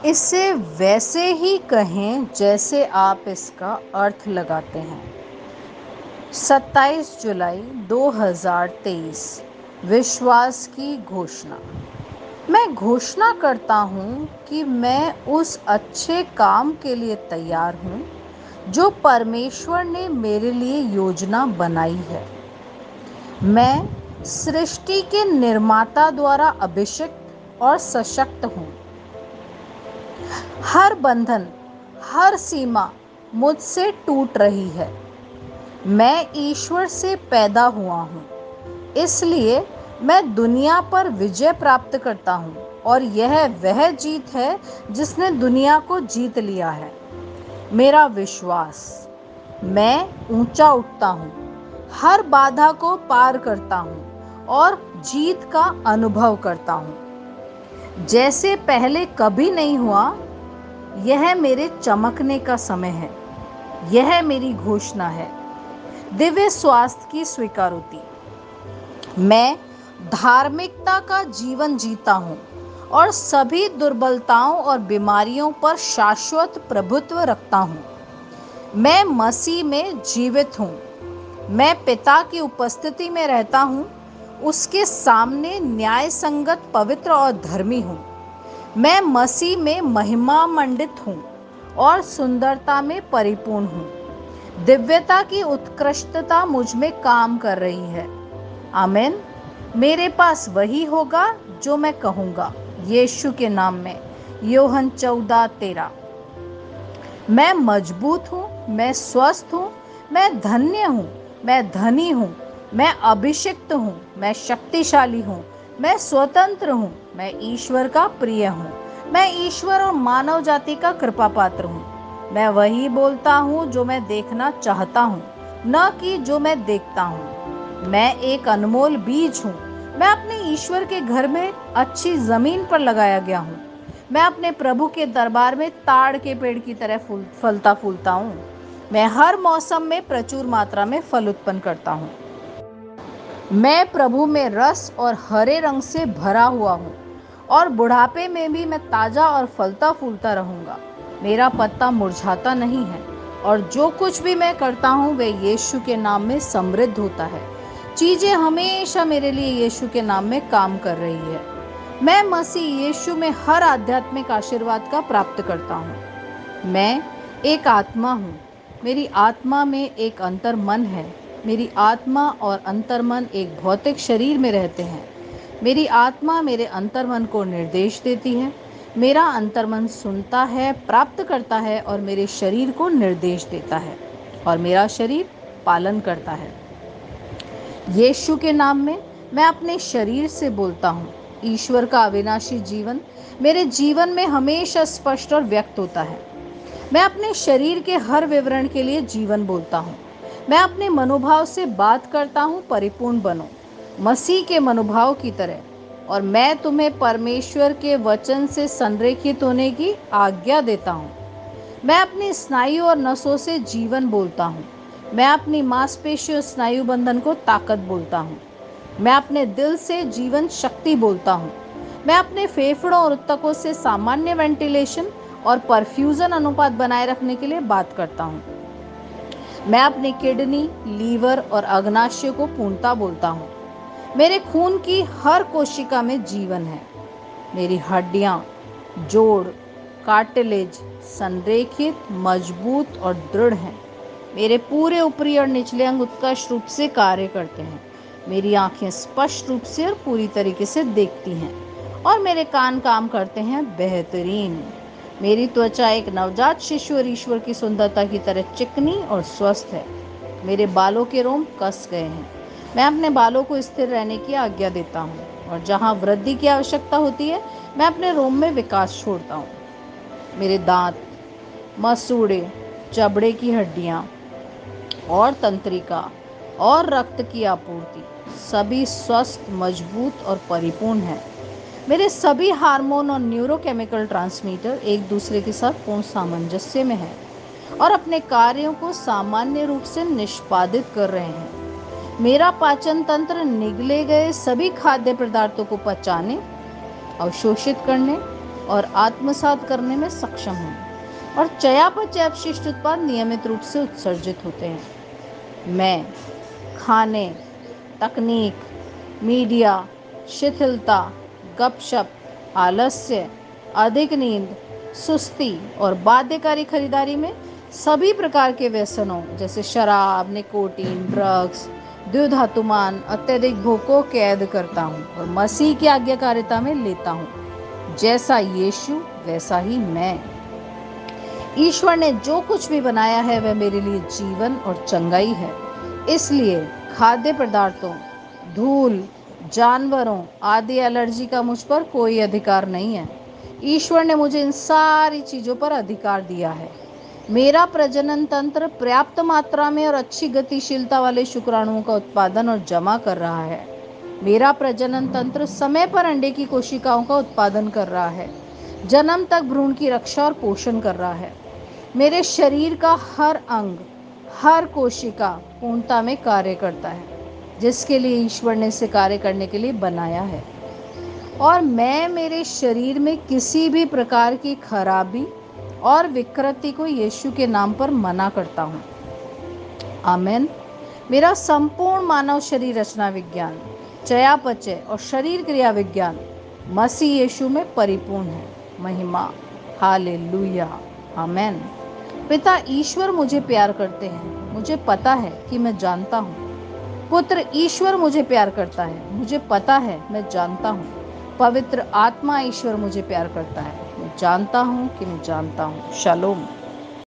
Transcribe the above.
इसे वैसे ही कहें जैसे आप इसका अर्थ लगाते हैं। 27 जुलाई 2023 विश्वास की घोषणा। मैं घोषणा करता हूँ कि मैं उस अच्छे काम के लिए तैयार हूँ जो परमेश्वर ने मेरे लिए योजना बनाई है। मैं सृष्टि के निर्माता द्वारा अभिषिक्त और सशक्त हूँ। हर बंधन, हर सीमा मुझसे टूट रही है। मैं ईश्वर से पैदा हुआ हूँ, इसलिए मैं दुनिया पर विजय प्राप्त करता हूँ और यह वह जीत है जिसने दुनिया को जीत लिया है। मेरा विश्वास, मैं ऊंचा उठता हूँ, हर बाधा को पार करता हूँ और जीत का अनुभव करता हूँ जैसे पहले कभी नहीं हुआ। यह मेरे चमकने का समय है। यह मेरी घोषणा है। दिव्य स्वास्थ्य की स्वीकारोति। मैं धार्मिकता का जीवन जीता हूँ और सभी दुर्बलताओं और बीमारियों पर शाश्वत प्रभुत्व रखता हूँ। मैं मसीह में जीवित हूँ। मैं पिता की उपस्थिति में रहता हूँ, उसके सामने न्याय संगत, पवित्र और धर्मी हूँ। मैं मसीह में महिमा मंडित हूँ और सुंदरता में परिपूर्ण हूँ। दिव्यता की उत्कृष्टता मुझ में काम कर रही है। आमीन। मेरे पास वही होगा जो मैं कहूँगा, यीशु के नाम में। यूहन्ना 14:13। मैं मजबूत हूँ, मैं स्वस्थ हूँ, मैं धन्य हूँ, मैं धनी हूँ, मैं अभिषिक्त हूँ, मैं शक्तिशाली हूँ, मैं स्वतंत्र हूँ, मैं ईश्वर का प्रिय हूँ, मैं ईश्वर और मानव जाति का कृपा पात्र हूँ। मैं वही बोलता हूँ जो मैं देखना चाहता हूँ, न कि जो मैं देखता हूँ। मैं एक अनमोल बीज हूँ। मैं अपने ईश्वर के घर में अच्छी जमीन पर लगाया गया हूँ। मैं अपने प्रभु के दरबार में ताड़ के पेड़ की तरह फलता फूलता हूँ। मैं हर मौसम में प्रचुर मात्रा में फल उत्पन्न करता हूँ। मैं प्रभु में रस और हरे रंग से भरा हुआ हूँ और बुढ़ापे में भी मैं ताजा और फलता फूलता रहूंगा। मेरा पत्ता मुरझाता नहीं है और जो कुछ भी मैं करता हूँ वे यीशु के नाम में समृद्ध होता है। चीजें हमेशा मेरे लिए यीशु के नाम में काम कर रही है। मैं मसीह यीशु में हर आध्यात्मिक आशीर्वाद का प्राप्त करता हूँ। मैं एक आत्मा हूँ। मेरी आत्मा में एक अंतर मन है। मेरी आत्मा और अंतर्मन एक भौतिक शरीर में रहते हैं। मेरी आत्मा मेरे अंतर्मन को निर्देश देती है। मेरा अंतर्मन सुनता है, प्राप्त करता है और मेरे शरीर को निर्देश देता है और मेरा शरीर पालन करता है। यीशु के नाम में मैं अपने शरीर से बोलता हूँ। ईश्वर का अविनाशी जीवन मेरे जीवन में हमेशा स्पष्ट और व्यक्त होता है। मैं अपने शरीर के हर विवरण के लिए जीवन बोलता हूँ। मैं अपने मनोभाव से बात करता हूँ, परिपूर्ण बनो मसीह के मनोभाव की तरह। और मैं तुम्हें परमेश्वर के वचन से संरेखित होने की आज्ञा देता हूँ। मैं अपनी स्नायु और नसों से जीवन बोलता हूँ। मैं अपनी मांसपेशियों स्नायु बंधन को ताकत बोलता हूँ। मैं अपने दिल से जीवन शक्ति बोलता हूँ। मैं अपने फेफड़ों और ऊतकों से सामान्य वेंटिलेशन और परफ्यूजन अनुपात बनाए रखने के लिए बात करता हूँ। मैं अपनी किडनी, लीवर और अग्नाशय को पूर्णता बोलता हूँ। मेरे खून की हर कोशिका में जीवन है। मेरी हड्डियाँ, जोड़, कार्टिलेज संरेखित, मजबूत और दृढ़ हैं। मेरे पूरे ऊपरी और निचले अंग उत्कृष्ट रूप से कार्य करते हैं। मेरी आंखें स्पष्ट रूप से और पूरी तरीके से देखती हैं और मेरे कान काम करते हैं बेहतरीन। मेरी त्वचा एक नवजात शिशु और ईश्वर की सुंदरता की तरह चिकनी और स्वस्थ है। मेरे बालों के रोम कस गए हैं। मैं अपने बालों को स्थिर रहने की आज्ञा देता हूँ और जहाँ वृद्धि की आवश्यकता होती है मैं अपने रोम में विकास छोड़ता हूँ। मेरे दांत, मसूड़े, जबड़े की हड्डियाँ और तंत्रिका और रक्त की आपूर्ति सभी स्वस्थ, मजबूत और परिपूर्ण है। मेरे सभी हार्मोन और न्यूरोकेमिकल ट्रांसमीटर एक दूसरे के साथ पूर्ण सामंजस्य में हैं और अपने कार्यों को सामान्य रूप से निष्पादित कर रहे हैं। मेरा पाचन तंत्र निगले गए सभी खाद्य पदार्थों को पचाने, अवशोषित करने और आत्मसात करने में सक्षम हूँ, और चयापचय अपशिष्ट उत्पाद नियमित रूप से उत्सर्जित होते हैं। मैं खाने, तकनीक, मीडिया, शिथिलता, गपशप, आलस्य, अधिक नींद, सुस्ती और बाध्यकारी खरीदारी में सभी प्रकार के व्यसनों जैसे शराब, निकोटीन, ड्रग्स, द्विधातुमान, अत्यधिक भोग को कैद करता हूँ और मसीह की आज्ञाकारिता में लेता हूँ। जैसा यीशु वैसा ही मैं। ईश्वर ने जो कुछ भी बनाया है वह मेरे लिए जीवन और चंगाई है। इसलिए खाद्य पदार्थों, धूल, जानवरों आदि एलर्जी का मुझ पर कोई अधिकार नहीं है। ईश्वर ने मुझे इन सारी चीजों पर अधिकार दिया है। मेरा प्रजनन तंत्र पर्याप्त मात्रा में और अच्छी गतिशीलता वाले शुक्राणुओं का उत्पादन और जमा कर रहा है। मेरा प्रजनन तंत्र समय पर अंडे की कोशिकाओं का उत्पादन कर रहा है, जन्म तक भ्रूण की रक्षा और पोषण कर रहा है। मेरे शरीर का हर अंग, हर कोशिका पूर्णता में कार्य करता है, जिसके लिए ईश्वर ने इसे कार्य करने के लिए बनाया है। और मैं मेरे शरीर में किसी भी प्रकार की खराबी और विकृति को यीशु के नाम पर मना करता हूँ। आमीन। मेरा संपूर्ण मानव शरीर रचना विज्ञान, चयापचय और शरीर क्रिया विज्ञान मसीह यीशु में परिपूर्ण है। महिमा, हालेलुया, आमीन। पिता ईश्वर मुझे प्यार करते हैं, मुझे पता है कि मैं जानता हूँ। पुत्र ईश्वर मुझे प्यार करता है, मुझे पता है, मैं जानता हूँ। पवित्र आत्मा ईश्वर मुझे प्यार करता है, मैं जानता हूँ कि मैं जानता हूँ। शालोम।